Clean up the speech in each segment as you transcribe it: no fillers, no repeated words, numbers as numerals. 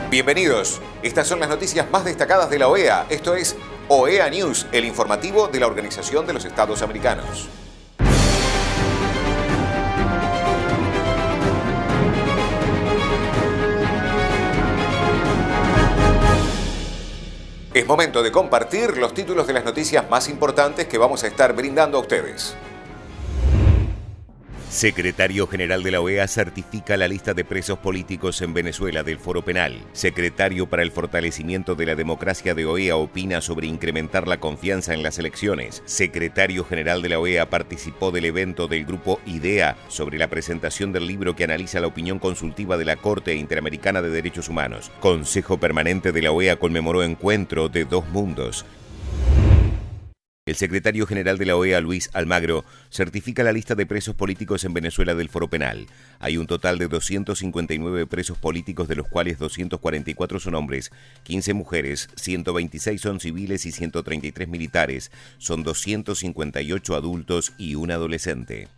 Bienvenidos. Estas son las noticias más destacadas de la OEA. Esto es OEA News, el informativo de la Organización de los Estados Americanos. Es momento de compartir los títulos de las noticias más importantes que vamos a estar brindando a ustedes. Secretario General de la OEA certifica la lista de presos políticos en Venezuela del Foro Penal. Secretario para el Fortalecimiento de la Democracia de OEA opina sobre incrementar la confianza en las elecciones. Secretario General de la OEA participó del evento del Grupo IDEA sobre la presentación del libro que analiza la opinión consultiva de la Corte Interamericana de Derechos Humanos. Consejo Permanente de la OEA conmemoró Encuentro de Dos Mundos. El secretario general de la OEA, Luis Almagro, certifica la lista de presos políticos en Venezuela del Foro Penal. Hay un total de 259 presos políticos, de los cuales 244 son hombres, 15 mujeres, 126 son civiles y 133 militares. Son 258 adultos y un adolescente.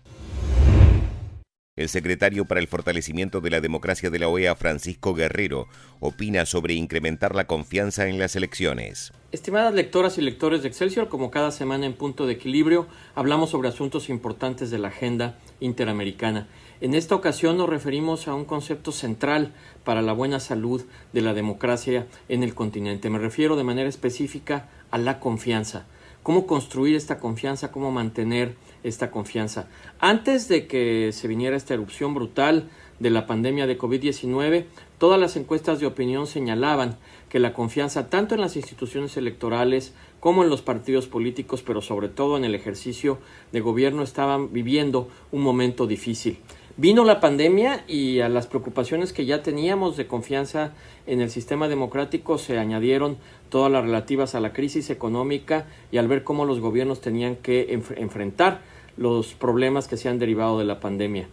El secretario para el Fortalecimiento de la Democracia de la OEA, Francisco Guerrero, opina sobre incrementar la confianza en las elecciones. Estimadas lectoras y lectores de Excelsior, como cada semana en Punto de Equilibrio, hablamos sobre asuntos importantes de la agenda interamericana. En esta ocasión nos referimos a un concepto central para la buena salud de la democracia en el continente. Me refiero de manera específica a la confianza. ¿Cómo construir esta confianza? ¿Cómo mantener esta confianza? Antes de que se viniera esta erupción brutal de la pandemia de COVID-19, todas las encuestas de opinión señalaban que la confianza tanto en las instituciones electorales como en los partidos políticos, pero sobre todo en el ejercicio de gobierno, estaban viviendo un momento difícil. Vino la pandemia y a las preocupaciones que ya teníamos de confianza en el sistema democrático se añadieron todas las relativas a la crisis económica y al ver cómo los gobiernos tenían que enfrentar los problemas que se han derivado de la pandemia.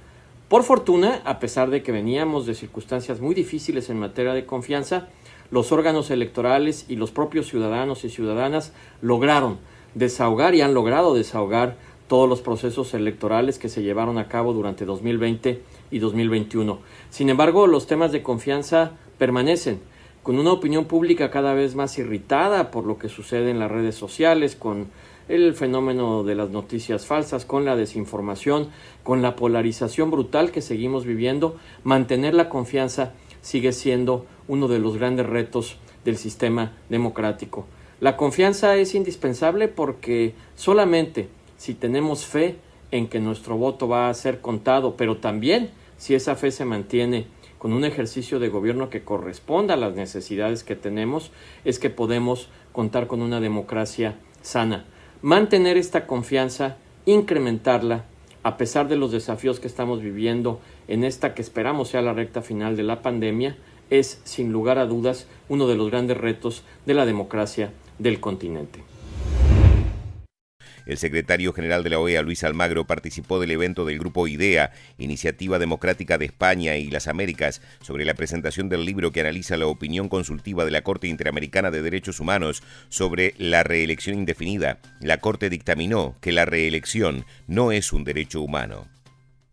Por fortuna, a pesar de que veníamos de circunstancias muy difíciles en materia de confianza, los órganos electorales y los propios ciudadanos y ciudadanas lograron desahogar y han logrado desahogar todos los procesos electorales que se llevaron a cabo durante 2020 y 2021. Sin embargo, los temas de confianza permanecen, con una opinión pública cada vez más irritada por lo que sucede en las redes sociales, con el fenómeno de las noticias falsas, con la desinformación, con la polarización brutal que seguimos viviendo. Mantener la confianza sigue siendo uno de los grandes retos del sistema democrático. La confianza es indispensable porque solamente si tenemos fe en que nuestro voto va a ser contado, pero también si esa fe se mantiene con un ejercicio de gobierno que corresponda a las necesidades que tenemos, es que podemos contar con una democracia sana. Mantener esta confianza, incrementarla, a pesar de los desafíos que estamos viviendo en esta que esperamos sea la recta final de la pandemia, es sin lugar a dudas uno de los grandes retos de la democracia del continente. El secretario general de la OEA, Luis Almagro, participó del evento del Grupo IDEA, Iniciativa Democrática de España y las Américas, sobre la presentación del libro que analiza la opinión consultiva de la Corte Interamericana de Derechos Humanos sobre la reelección indefinida. La Corte dictaminó que la reelección no es un derecho humano.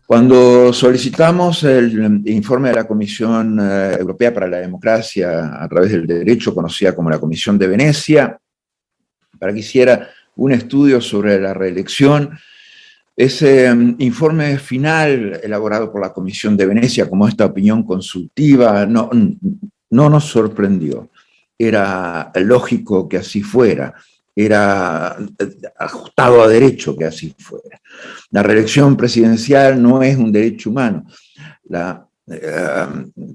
Cuando solicitamos el informe de la Comisión Europea para la Democracia a través del derecho, conocida como la Comisión de Venecia, para que hiciera un estudio sobre la reelección, ese informe final elaborado por la Comisión de Venecia como esta opinión consultiva no nos sorprendió. Era lógico que así fuera, era ajustado a derecho que así fuera. La reelección presidencial no es un derecho humano. La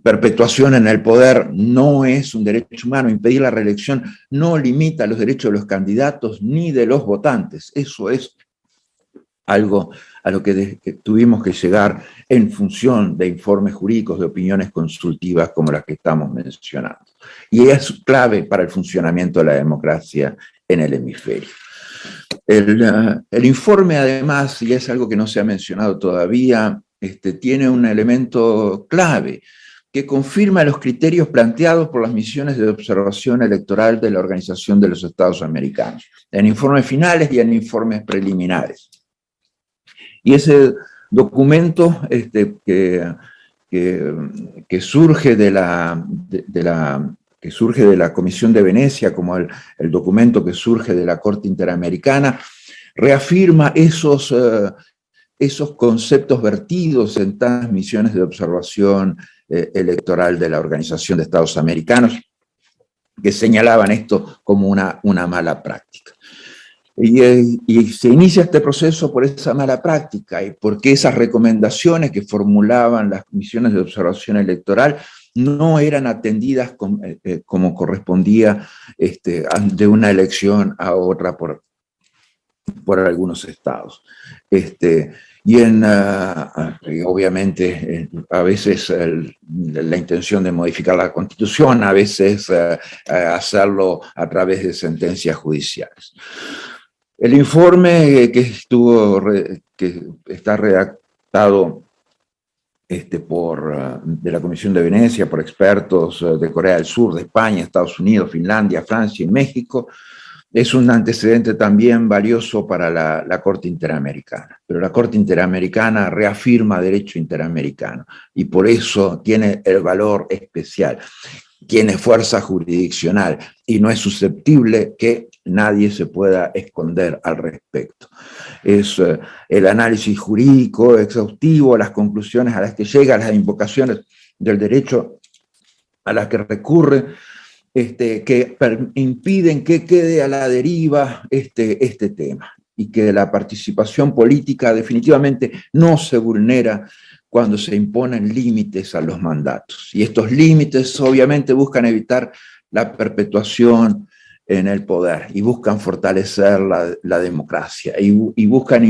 perpetuación en el poder no es un derecho humano. Impedir la reelección no limita los derechos de los candidatos ni de los votantes. Eso es algo a lo que tuvimos que llegar en función de informes jurídicos, de opiniones consultivas como las que estamos mencionando. Y es clave para el funcionamiento de la democracia en el hemisferio. El informe, además, y es algo que no se ha mencionado todavía, tiene un elemento clave que confirma los criterios planteados por las misiones de observación electoral de la Organización de los Estados Americanos, en informes finales y en informes preliminares. Y ese documento que surge de que surge de la Comisión de Venecia, como el documento que surge de la Corte Interamericana, reafirma esos conceptos vertidos en tantas misiones de observación electoral de la Organización de Estados Americanos, que señalaban esto como una mala práctica. Y se inicia este proceso por esa mala práctica y porque esas recomendaciones que formulaban las misiones de observación electoral no eran atendidas como correspondía de una elección a otra por algunos estados. Obviamente, a veces la intención de modificar la Constitución, a veces hacerlo a través de sentencias judiciales. El informe que está redactado de la Comisión de Venecia por expertos de Corea del Sur, de España, Estados Unidos, Finlandia, Francia y México, es un antecedente también valioso para la Corte Interamericana. Pero la Corte Interamericana reafirma derecho interamericano y por eso tiene el valor especial, tiene fuerza jurisdiccional y no es susceptible que nadie se pueda esconder al respecto. Es el análisis jurídico exhaustivo, las conclusiones a las que llega, las invocaciones del derecho a las que recurre, que impiden que quede a la deriva este tema y que la participación política definitivamente no se vulnera cuando se imponen límites a los mandatos. Y estos límites obviamente buscan evitar la perpetuación en el poder y buscan fortalecer la democracia y buscan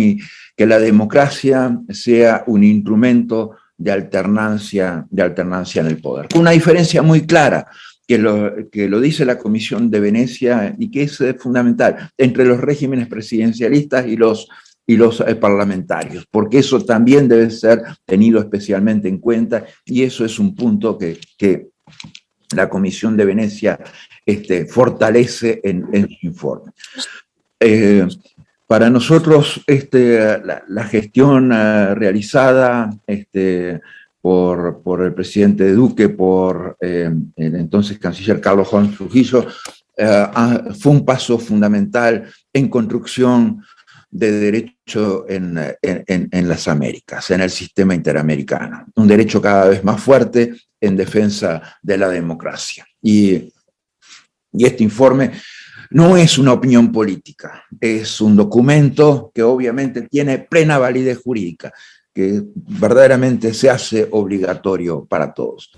que la democracia sea un instrumento de alternancia en el poder. Una diferencia muy clara que lo dice la Comisión de Venecia y que es fundamental entre los regímenes presidencialistas y los parlamentarios, porque eso también debe ser tenido especialmente en cuenta y eso es un punto que la Comisión de Venecia fortalece en su informe. Para nosotros la gestión realizada por el presidente Duque, por el entonces canciller Carlos Holmes Trujillo, fue un paso fundamental en construcción de derecho en las Américas, en el sistema interamericano. Un derecho cada vez más fuerte en defensa de la democracia. Y este informe no es una opinión política, es un documento que obviamente tiene plena validez jurídica, que verdaderamente se hace obligatorio para todos.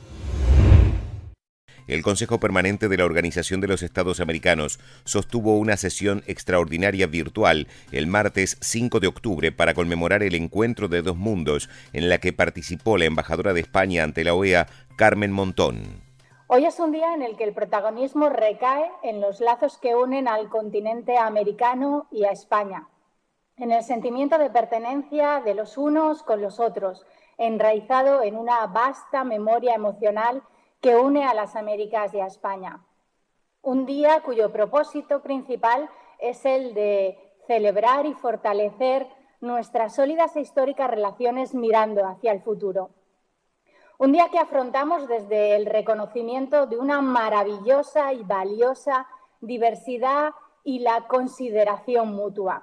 El Consejo Permanente de la Organización de los Estados Americanos sostuvo una sesión extraordinaria virtual el martes 5 de octubre para conmemorar el encuentro de dos mundos en la que participó la embajadora de España ante la OEA, Carmen Montón. Hoy es un día en el que el protagonismo recae en los lazos que unen al continente americano y a España, en el sentimiento de pertenencia de los unos con los otros, enraizado en una vasta memoria emocional que une a las Américas y a España. Un día cuyo propósito principal es el de celebrar y fortalecer nuestras sólidas e históricas relaciones mirando hacia el futuro. Un día que afrontamos desde el reconocimiento de una maravillosa y valiosa diversidad y la consideración mutua,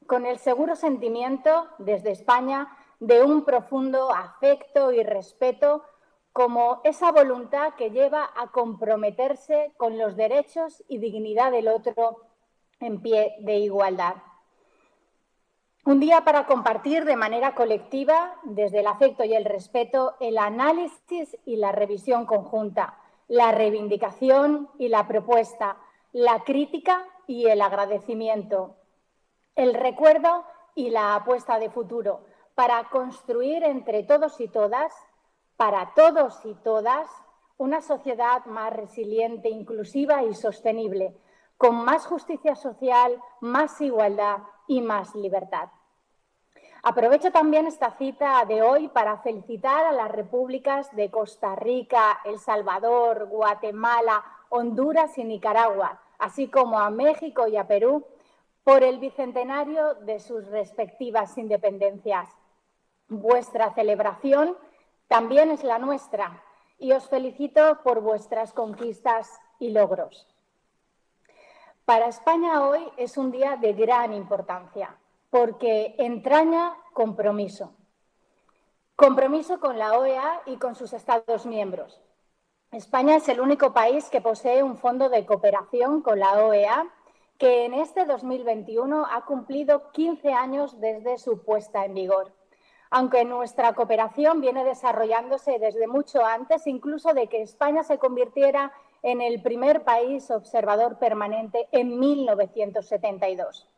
con el seguro sentimiento desde España de un profundo afecto y respeto como esa voluntad que lleva a comprometerse con los derechos y dignidad del otro en pie de igualdad. Un día para compartir de manera colectiva, desde el afecto y el respeto, el análisis y la revisión conjunta, la reivindicación y la propuesta, la crítica y el agradecimiento, el recuerdo y la apuesta de futuro, para construir entre todos y todas, para todos y todas, una sociedad más resiliente, inclusiva y sostenible, con más justicia social, más igualdad y más libertad. Aprovecho también esta cita de hoy para felicitar a las repúblicas de Costa Rica, El Salvador, Guatemala, Honduras y Nicaragua, así como a México y a Perú, por el bicentenario de sus respectivas independencias. Vuestra celebración también es la nuestra y os felicito por vuestras conquistas y logros. Para España hoy es un día de gran importancia porque entraña compromiso. Compromiso con la OEA y con sus Estados miembros. España es el único país que posee un fondo de cooperación con la OEA que en este 2021 ha cumplido 15 años desde su puesta en vigor. Aunque nuestra cooperación viene desarrollándose desde mucho antes, incluso de que España se convirtiera en el primer país observador permanente en 1972.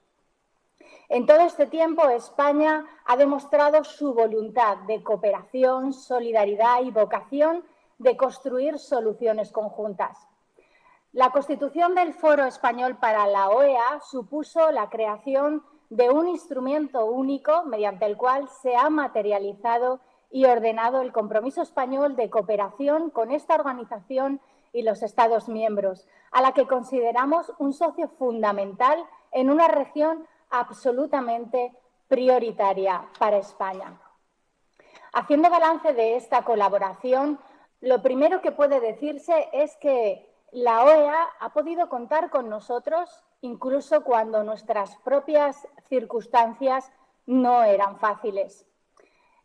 En todo este tiempo, España ha demostrado su voluntad de cooperación, solidaridad y vocación de construir soluciones conjuntas. La constitución del Foro Español para la OEA supuso la creación de un instrumento único mediante el cual se ha materializado y ordenado el compromiso español de cooperación con esta organización y los Estados miembros, a la que consideramos un socio fundamental en una región absolutamente prioritaria para España. Haciendo balance de esta colaboración, lo primero que puede decirse es que la OEA ha podido contar con nosotros incluso cuando nuestras propias circunstancias no eran fáciles.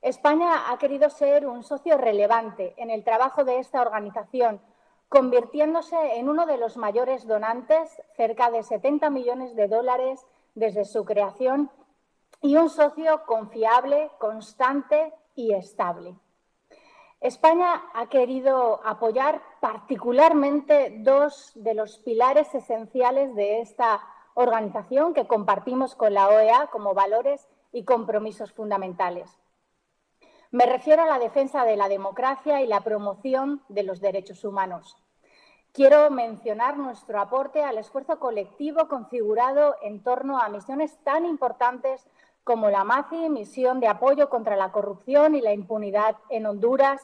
España ha querido ser un socio relevante en el trabajo de esta organización, convirtiéndose en uno de los mayores donantes, cerca de 70 millones de dólares desde su creación, y un socio confiable, constante y estable. España ha querido apoyar particularmente dos de los pilares esenciales de esta organización que compartimos con la OEA como valores y compromisos fundamentales. Me refiero a la defensa de la democracia y la promoción de los derechos humanos. Quiero mencionar nuestro aporte al esfuerzo colectivo configurado en torno a misiones tan importantes como la MACI, Misión de Apoyo contra la Corrupción y la Impunidad en Honduras,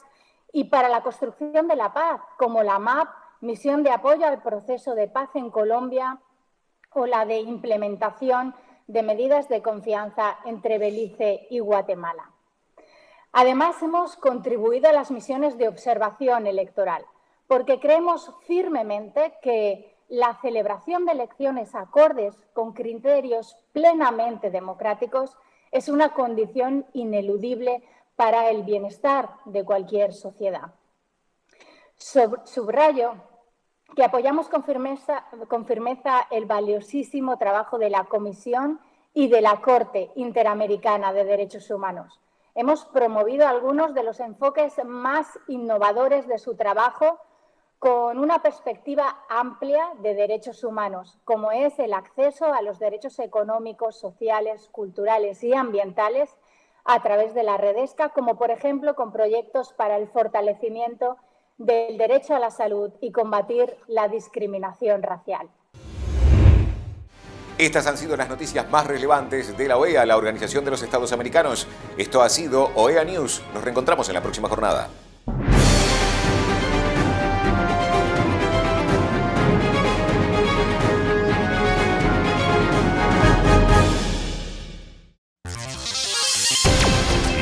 y para la construcción de la paz, como la MAP, Misión de Apoyo al Proceso de Paz en Colombia, o la de implementación de medidas de confianza entre Belice y Guatemala. Además, hemos contribuido a las misiones de observación electoral, porque creemos firmemente que la celebración de elecciones acordes con criterios plenamente democráticos es una condición ineludible para el bienestar de cualquier sociedad. Subrayo que apoyamos con firmeza el valiosísimo trabajo de la Comisión y de la Corte Interamericana de Derechos Humanos. Hemos promovido algunos de los enfoques más innovadores de su trabajo con una perspectiva amplia de derechos humanos, como es el acceso a los derechos económicos, sociales, culturales y ambientales a través de la Redesca, como por ejemplo con proyectos para el fortalecimiento del derecho a la salud y combatir la discriminación racial. Estas han sido las noticias más relevantes de la OEA, la Organización de los Estados Americanos. Esto ha sido OEA News. Nos reencontramos en la próxima jornada.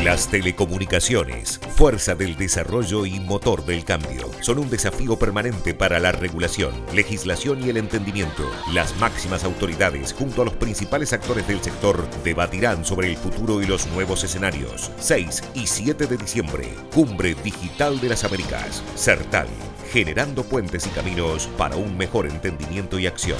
Las telecomunicaciones, fuerza del desarrollo y motor del cambio, son un desafío permanente para la regulación, legislación y el entendimiento. Las máximas autoridades, junto a los principales actores del sector, debatirán sobre el futuro y los nuevos escenarios. 6 y 7 de diciembre, Cumbre Digital de las Américas, CERTAL, generando puentes y caminos para un mejor entendimiento y acción.